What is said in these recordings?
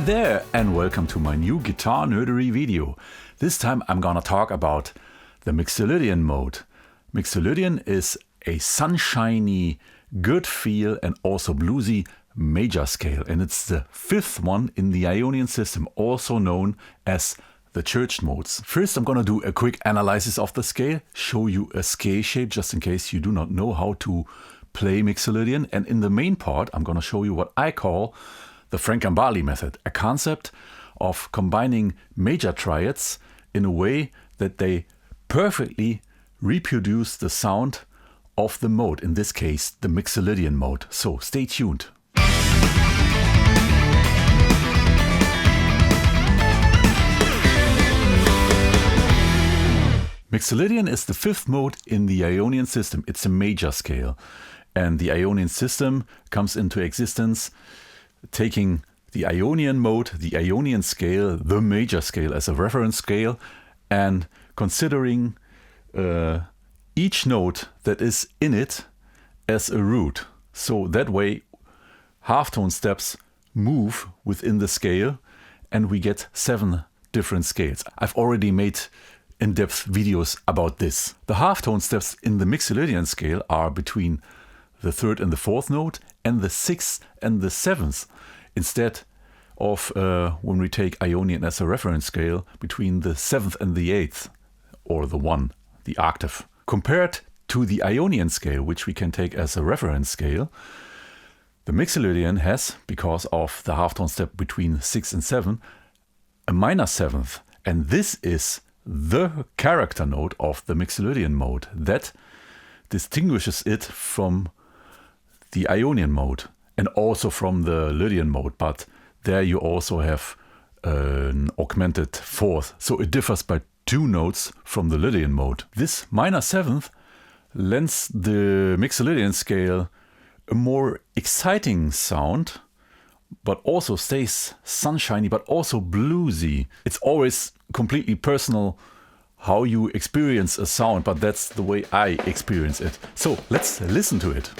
there, and welcome to my new Guitar Nerdery video. This time I'm gonna talk about the Mixolydian mode. Mixolydian is a sunshiny, good feel and also bluesy major scale, and it's the fifth one in the Ionian system, also known as the church modes. First I'm gonna do a quick analysis of the scale, show you a scale shape just in case you do not know how to play Mixolydian, and in the main part I'm gonna show you what I call the Gambale Method, a concept of combining major triads in a way that they perfectly reproduce the sound of the mode, in this case the Mixolydian mode. So stay tuned. Mixolydian is the fifth mode in the Ionian system. It's a major scale, and the Ionian system comes into existence taking the Ionian mode, the Ionian scale, the major scale as a reference scale, and considering each note that is in it as a root. So that way halftone steps move within the scale and we get 7 different scales. I've already made in-depth videos about this. The halftone steps in the Mixolydian scale are between the 3rd and the 4th note and the 6th and the 7th, instead of when we take Ionian as a reference scale, between the 7th and the 8th, or the 1, the octave. Compared to the Ionian scale, which we can take as a reference scale, the Mixolydian has, because of the halftone step between 6 and 7, a minor 7th, and this is the character note of the Mixolydian mode that distinguishes it from the Ionian mode and also from the Lydian mode, but there you also have an augmented 4th, so it differs by 2 notes from the Lydian mode. This minor 7th lends the Mixolydian scale a more exciting sound, but also stays sunshiny, but also bluesy. It's always completely personal how you experience a sound, but that's the way I experience it. So let's listen to it.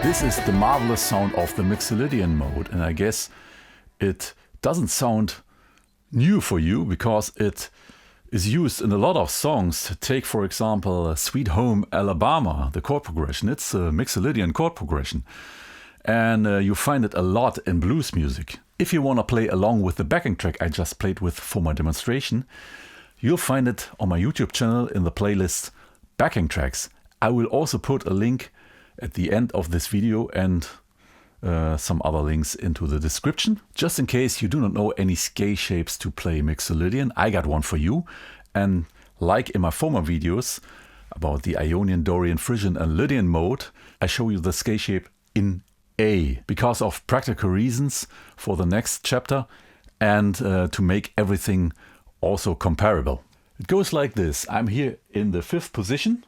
This is the marvelous sound of the Mixolydian mode, and I guess it doesn't sound new for you because it is used in a lot of songs. Take for example Sweet Home Alabama, the chord progression. It's a Mixolydian chord progression, and you find it a lot in blues music. If you want to play along with the backing track I just played with for my demonstration, you'll find it on my YouTube channel in the playlist Backing Tracks. I will also put a link at the end of this video and some other links into the description. Just in case you do not know any scale shapes to play Mixolydian, I got one for you. And like in my former videos, about the Ionian, Dorian, Frisian and Lydian mode, I show you the scale shape in A because of practical reasons for the next chapter and to make everything also comparable. It goes like this. I'm here in the 5th position.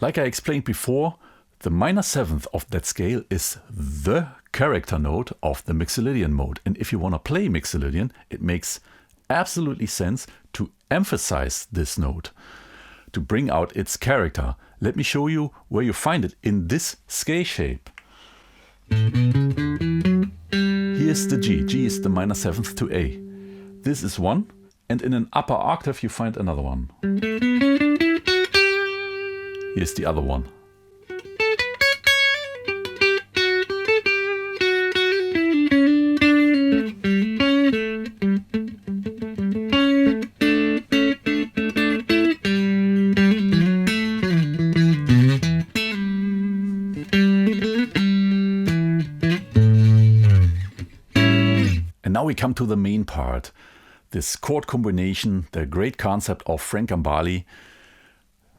Like I explained before, the minor 7th of that scale is the character note of the Mixolydian mode. And if you want to play Mixolydian, it makes absolutely sense to emphasize this note, to bring out its character. Let me show you where you find it in this scale shape. Here's the G. G is the minor 7th to A. This is one, and in an upper octave you find another one. Here's the other one. And now we come to the main part. This chord combination, the great concept of Frank Gambale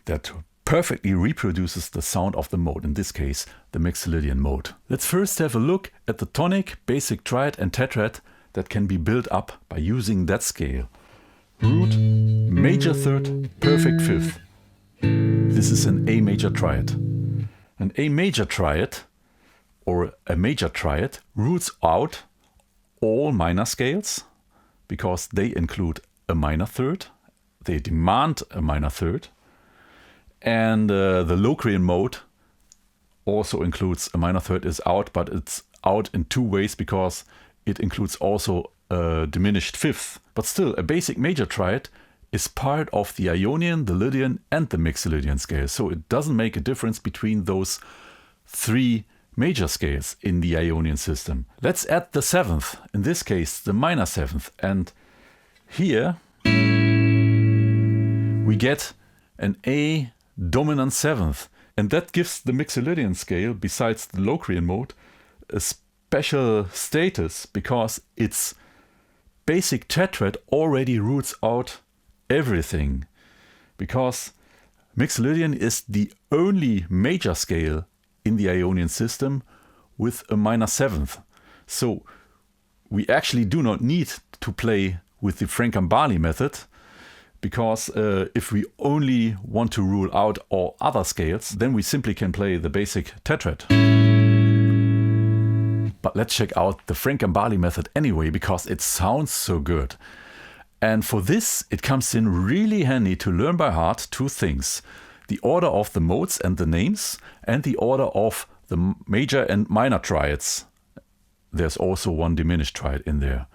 that perfectly reproduces the sound of the mode, in this case the Mixolydian mode. Let's first have a look at the tonic, basic triad and tetrad that can be built up by using that scale. Root, major 3rd, perfect 5th. This is an A major triad. An A major triad or a major triad roots out all minor scales because they include a minor 3rd. They demand a minor 3rd. And the Locrian mode also includes a minor 3rd is out, but it's out in 2 ways because it includes also a diminished 5th. But still, a basic major triad is part of the Ionian, the Lydian and the Mixolydian scale. So it doesn't make a difference between those 3 major scales in the Ionian system. Let's add the 7th, in this case the minor 7th. And here we get an A dominant 7th, and that gives the Mixolydian scale, besides the Locrian mode, a special status because its basic tetrad already roots out everything, because Mixolydian is the only major scale in the Ionian system with a minor 7th. So we actually do not need to play with the Frank Gambale method, because if we only want to rule out all other scales, then we simply can play the basic tetrad. But let's check out the Frank Gambale method anyway, because it sounds so good. And for this, it comes in really handy to learn by heart 2 things. The order of the modes and the names, and the order of the major and minor triads. There's also one diminished triad in there.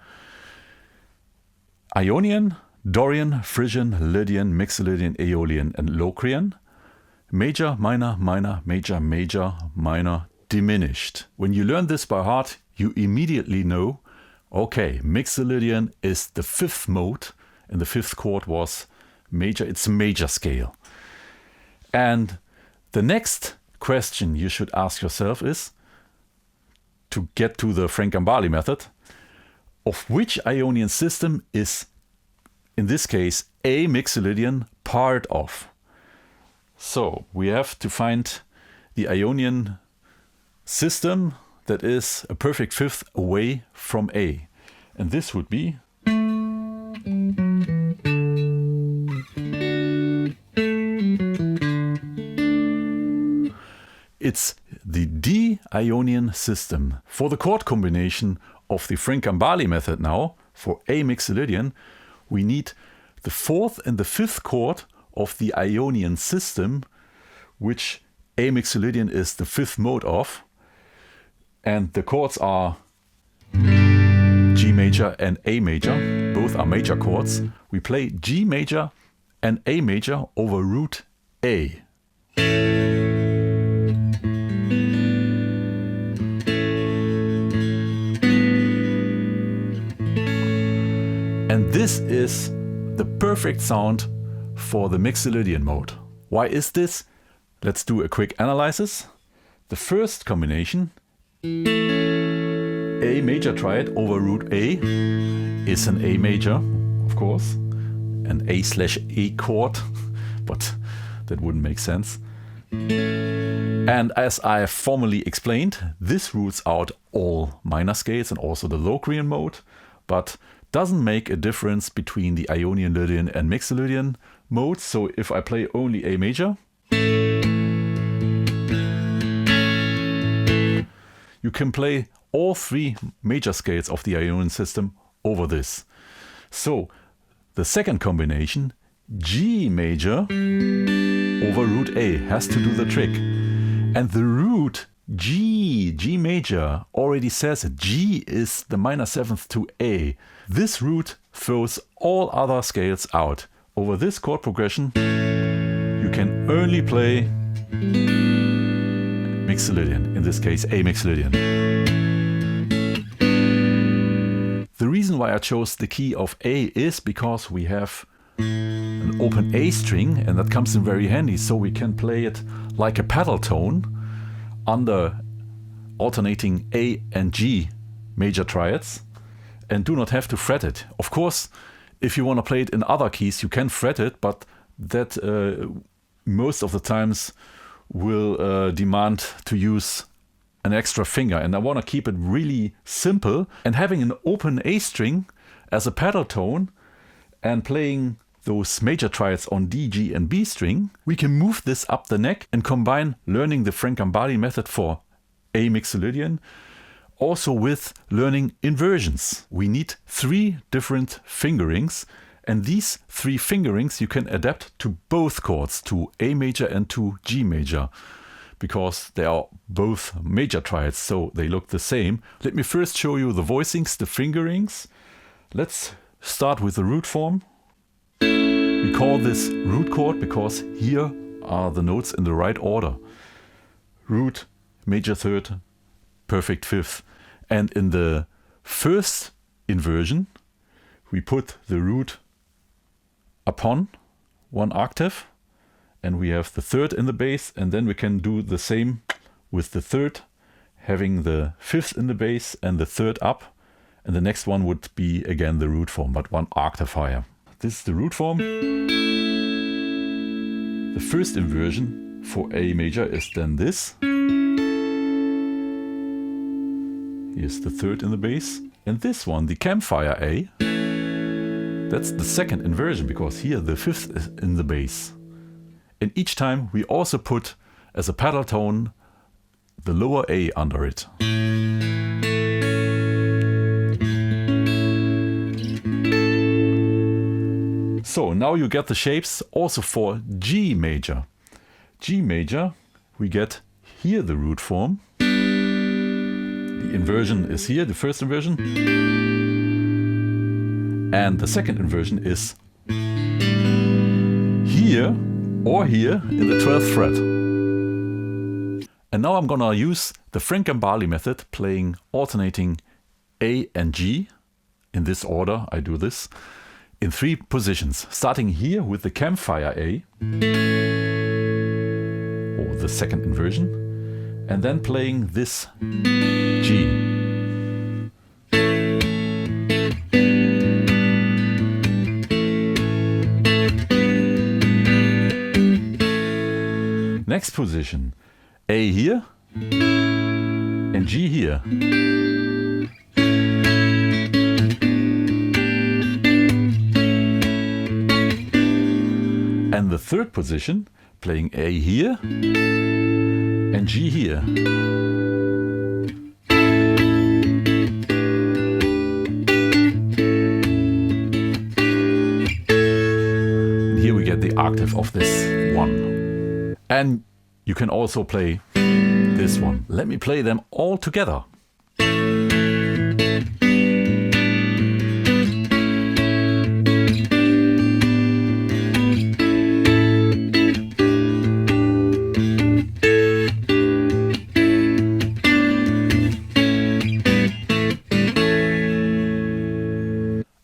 Ionian, Dorian, Frisian, Lydian, Mixolydian, Aeolian and Locrian. Major, minor, minor, major, major, minor, diminished. When you learn this by heart, you immediately know, okay, Mixolydian is the 5th mode, and the 5th chord was major. It's a major scale. And the next question you should ask yourself is, to get to the Frank Gambale method, of which Ionian system is, in this case, A Mixolydian part of? So we have to find the Ionian system that is a perfect 5th away from A. And this would be it's the D Ionian system. For the chord combination of the Frank Gambale method now, for A Mixolydian, we need the 4th and the 5th chord of the Ionian system, which A Mixolydian is the 5th mode of. And the chords are G major and A major. Both are major chords. We play G major and A major over root A. This is the perfect sound for the Mixolydian mode. Why is this? Let's do a quick analysis. The first combination, A major triad over root A, is an A major, of course, an A/A chord, but that wouldn't make sense. And as I have formally explained, this roots out all minor scales and also the Locrian mode, but doesn't make a difference between the Ionian, Lydian and Mixolydian modes. So if I play only A major, you can play all three major scales of the Ionian system over this. So the second combination, G major over root A, has to do the trick. And the root G major, already says it. G is the minor seventh to A. This root throws all other scales out. Over this chord progression, you can only play Mixolydian, in this case A Mixolydian. The reason why I chose the key of A is because we have an open A string, and that comes in very handy, so we can play it like a pedal tone under alternating A and G major triads and do not have to fret it. Of course, if you want to play it in other keys, you can fret it, but that most of the times will demand to use an extra finger, and I want to keep it really simple. And having an open A string as a pedal tone and playing those major triads on D, G and B string, we can move this up the neck and combine learning the Gambale method for A Mixolydian also with learning inversions. We need 3 different fingerings, and these 3 fingerings you can adapt to both chords, to A major and to G major, because they are both major triads, so they look the same. Let me first show you the voicings, the fingerings. Let's start with the root form. We call this root chord because here are the notes in the right order. Root, major third, perfect fifth. And in the first inversion, we put the root upon 1 octave, and we have the third in the bass, and then we can do the same with the third, having the fifth in the bass and the third up, and the next one would be again the root form, but 1 octave higher. This is the root form. The first inversion for A major is then this. Here's the third in the bass. And this one, the campfire A, that's the second inversion, because here the fifth is in the bass. And each time we also put as a pedal tone the lower A under it. So now you get the shapes also for G major. G major, we get here the root form. The inversion is here, the first inversion. And the second inversion is here or here in the 12th fret. And now I'm gonna use the Gambale method, playing alternating A and G. In this order, I do this in 3 positions, starting here with the campfire A, or the second inversion, and then playing this G. Next position, A here and G here. And the third position, playing A here and G here. And here we get the octave of this one. And you can also play this one. Let me play them all together.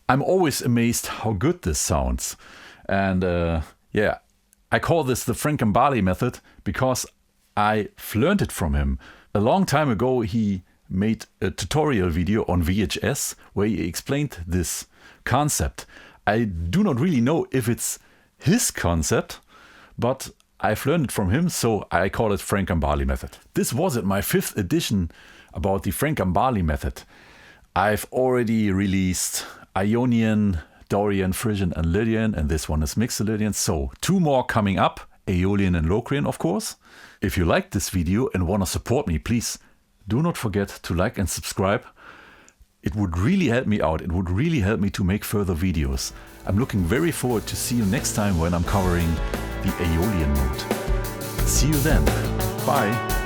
I'm always always amazed how good this sounds. And yeah, I call this the Frank Gambale method because I've learned it from him. A long time ago, he made a tutorial video on VHS where he explained this concept. I do not really know if it's his concept, but I've learned it from him, so I call it Frank Gambale method. This was it, my 5th edition about the Frank Gambale method. I've already released Ionian, Dorian, Frisian and Lydian, and this one is Mixolydian. So 2 more coming up, Aeolian and Locrian, of course. If you liked this video and want to support me, please do not forget to like and subscribe. It would really help me out. It would really help me to make further videos. I'm looking very forward to see you next time when I'm covering the Aeolian mode. See you then. Bye.